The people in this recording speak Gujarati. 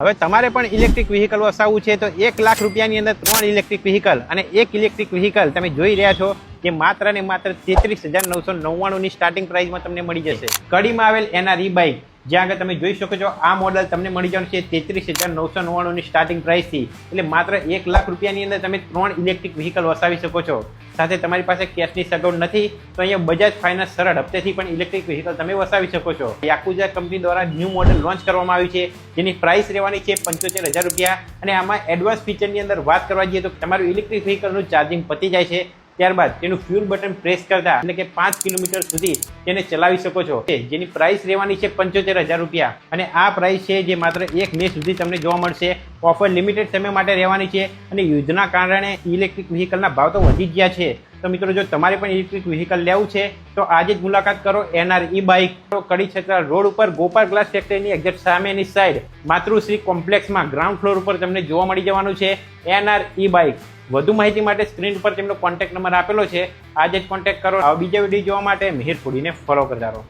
હવે તમારે પણ ઇલેક્ટ્રિક વ્હીકલ વસાવવું છે તો 1 લાખ રૂપિયાની અંદર 3 ઇલેક્ટ્રિક વ્હીકલ અને 1 ઇલેક્ટ્રિક વ્હીકલ તમે જોઈ રહ્યા છો કે માત્ર ને માત્ર 33,999 ની સ્ટાર્ટિંગ પ્રાઇસમાં તમને મળી જશે. કડીમાં આવેલ એના બાઇક જ્યાં આગળ તમે જોઈ શકો છો આ મોડલ તમને મળી જવાનું છે 33,999 ની સ્ટાર્ટિંગ પ્રાઇસથી. એટલે માત્ર 1 લાખ રૂપિયાની અંદર તમે 3 ઇલેક્ટ્રિક વ્હીકલ વસાવી શકો છો. સાથે તમારી પાસે કેશની સગવડ નથી તો અહીંયા બજાજ ફાઇનાન્સ સરળ હપ્તેથી પણ ઇલેક્ટ્રિક વ્હીકલ તમે વસાવી શકો છો. યાકુઝા કંપની દ્વારા ન્યૂ મોડલ લોન્ચ કરવામાં આવ્યું છે જેની પ્રાઇસ રહેવાની છે 75,000 રૂપિયા. અને આમાં એડવાન્સ ફીચરની અંદર વાત કરવા જઈએ તો તમારું ઇલેક્ટ્રિક વ્હીકલનું ચાર્જિંગ પતી જાય છે ત્યારબાદ તેનું ફ્યુલ બટન પ્રેસ કરતા એટલે કે 5 કિલોમીટર સુધી તેને ચલાવી શકો છો, જેની પ્રાઇસ રહેવાની છે 75,000 રૂપિયા. અને આ પ્રાઇસ છે જે માત્ર 1 મે સુધી તમને જોવા મળશે. ઓફર લિમિટેડ સમય માટે રહેવાની છે અને યુદ્ધના કારણે ઇલેક્ટ્રિક વ્હીકલના ભાવ તો વધી ગયા છે. તો મિત્રો જો તમારે પણ ઇલેક્ટ્રિક વ્હીકલ લેવું છે તો આજે જ મુલાકાત કરો એનઆર ઈ બાઇક. કડી છત્રા રોડ ઉપર ગોપાલ ગ્લાસ ફેક્ટરીની એક્ઝેક્ટ સામેની સાઈડ માતૃશ્રી કોમ્પ્લેક્સમાં ગ્રાઉન્ડ ફ્લોર ઉપર તમને જોવા મળી જવાનું છે એનઆર ઈ બાઇક. વધુ માહિતી માટે સ્ક્રીન ઉપર તેમનો કોન્ટેક્ટ નંબર આપેલો છે, આજે જ કોન્ટેક્ટ કરો. બીજા વિડીયો જોવા માટે મિહિર ફૂડીને ફોલો કરતા રહો.